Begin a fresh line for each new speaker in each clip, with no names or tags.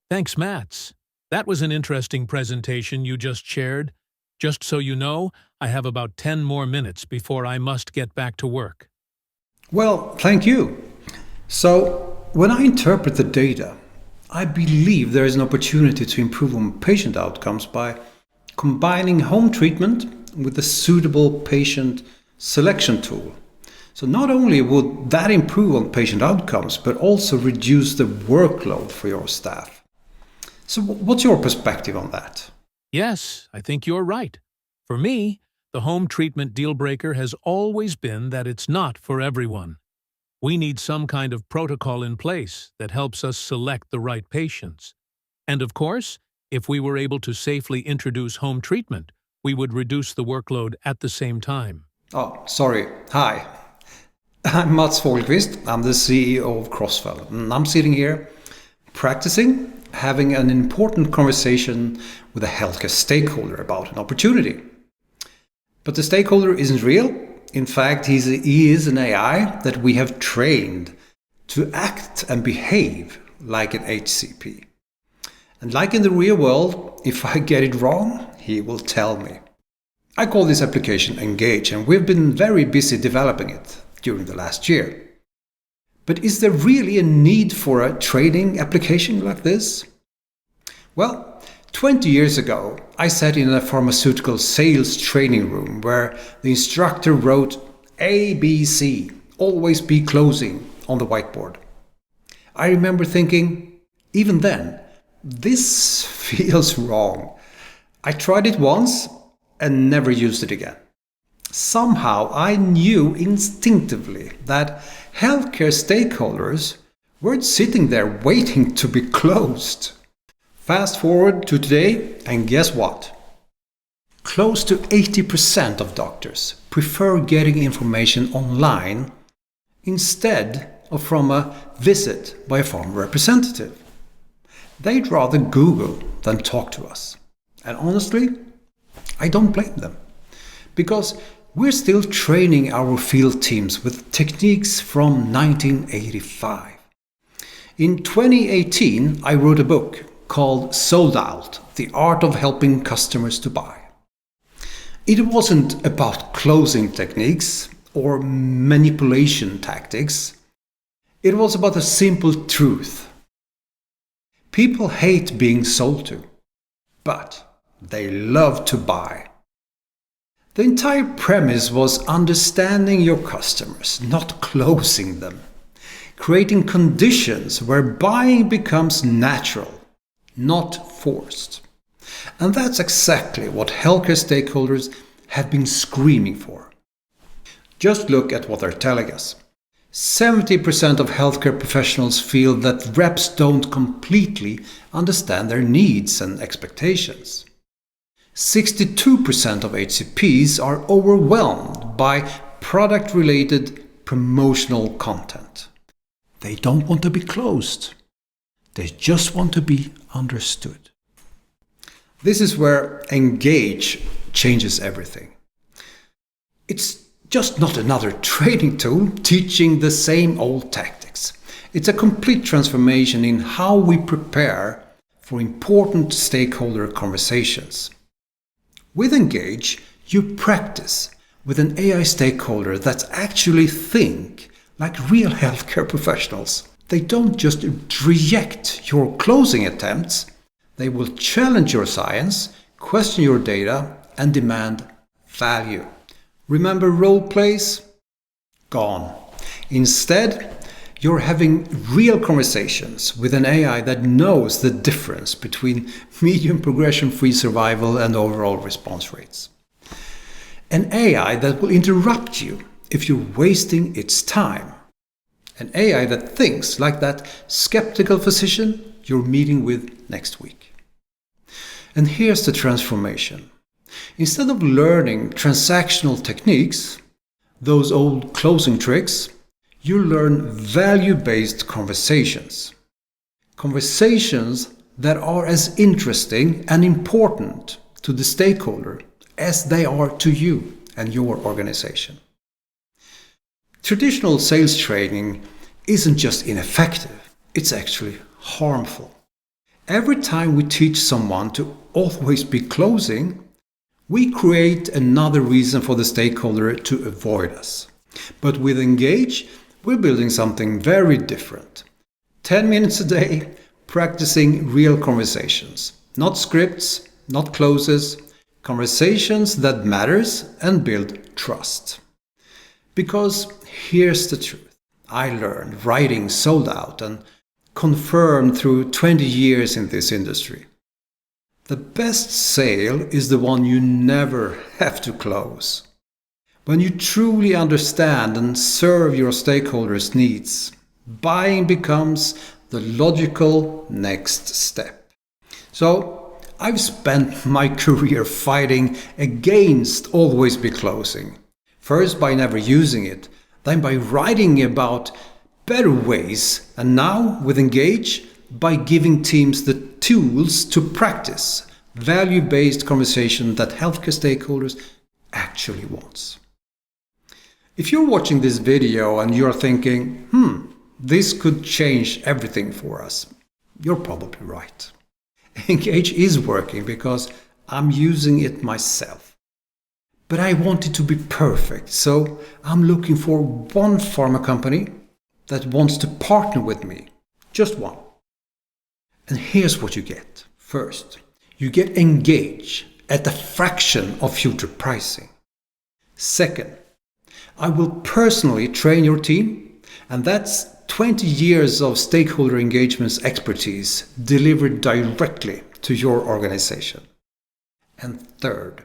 Thanks, Mats. That was an interesting presentation you just shared. Just so you know, I have about 10 more minutes before I must get back to work.
Well, thank you. So, when I interpret the data, I believe there is an opportunity to improve on patient outcomes by combining home treatment with a suitable patient selection tool. So not only would that improve on patient outcomes, but also reduce the workload for your staff. So what's your perspective on that?
Yes, I think you're right. For me, the home treatment deal breaker has always been that it's not for everyone. We need some kind of protocol in place that helps us select the right patients. And of course, if we were able to safely introduce home treatment, we would reduce the workload at the same time.
Oh, sorry. Hi. I'm Mats Fogelqvist. I'm the CEO of Crossfell. And I'm sitting here practicing having an important conversation with a healthcare stakeholder about an opportunity. But the stakeholder isn't real. In fact, he is an AI that we have trained to act and behave like an HCP. And like in the real world, if I get it wrong, he will tell me. I call this application Engage, and we've been very busy developing it during the last year. But is there really a need for a training application like this? Well, 20 years ago, I sat in a pharmaceutical sales training room where the instructor wrote ABC, always be closing, on the whiteboard. I remember thinking, even then, this feels wrong. I tried it once and never used it again. Somehow I knew instinctively that healthcare stakeholders weren't sitting there waiting to be closed. Fast forward to today, and guess what? Close to 80% of doctors prefer getting information online instead of from a visit by a pharma representative. They'd rather Google than talk to us. And honestly, I don't blame them. Because we're still training our field teams with techniques from 1985. In 2018, I wrote a book called Sold Out: The Art of Helping Customers to Buy. It wasn't about closing techniques or manipulation tactics. It was about a simple truth. People hate being sold to, but they love to buy. The entire premise was understanding your customers, not closing them. Creating conditions where buying becomes natural, not forced. And that's exactly what healthcare stakeholders have been screaming for. Just look at what they're telling us. 70% of healthcare professionals feel that reps don't completely understand their needs and expectations. 62% of HCPs are overwhelmed by product-related promotional content. They don't want to be closed. They just want to be understood. This is where Engage changes everything. It's just not another training tool teaching the same old tactics. It's a complete transformation in how we prepare for important stakeholder conversations. With Engage, you practice with an AI stakeholder that actually think like real healthcare professionals. They don't just reject your closing attempts, they will challenge your science, question your data, and demand value. Remember role plays? Gone. Instead, you're having real conversations with an AI that knows the difference between median progression-free survival and overall response rates. An AI that will interrupt you if you're wasting its time. An AI that thinks like that skeptical physician you're meeting with next week. And here's the transformation. Instead of learning transactional techniques, those old closing tricks, you learn value-based conversations. Conversations that are as interesting and important to the stakeholder as they are to you and your organization. Traditional sales training isn't just ineffective, it's actually harmful. Every time we teach someone to always be closing, we create another reason for the stakeholder to avoid us. But with Engage, we're building something very different. 10 minutes a day, practicing real conversations. Not scripts, not closes, conversations that matters and build trust. Because here's the truth. I learned writing sold out and confirmed through 20 years in this industry. The best sale is the one you never have to close. When you truly understand and serve your stakeholders' needs, buying becomes the logical next step. So, I've spent my career fighting against always be closing. First by never using it, then by writing about better ways, and now with Engage, by giving teams the tools to practice value-based conversation that healthcare stakeholders actually want. If you're watching this video and you're thinking, this could change everything for us, you're probably right. Engage is working because I'm using it myself. But I want it to be perfect, so I'm looking for one pharma company that wants to partner with me. Just one. And here's what you get. First, you get Engage at a fraction of future pricing. Second, I will personally train your team, and that's 20 years of stakeholder engagements expertise delivered directly to your organization. And third,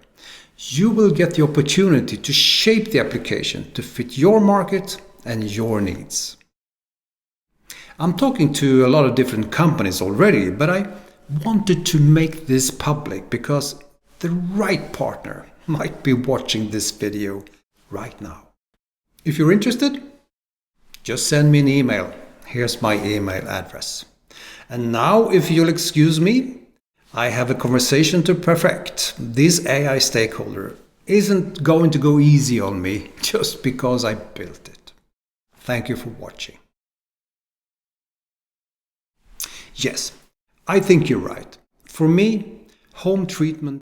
you will get the opportunity to shape the application to fit your market and your needs. I'm talking to a lot of different companies already, but I wanted to make this public because the right partner might be watching this video right now. If you're interested, just send me an email. Here's my email address. And now, if you'll excuse me, I have a conversation to perfect. This AI stakeholder isn't going to go easy on me just because I built it. Thank you for watching. Yes, I think you're right. For me, home treatment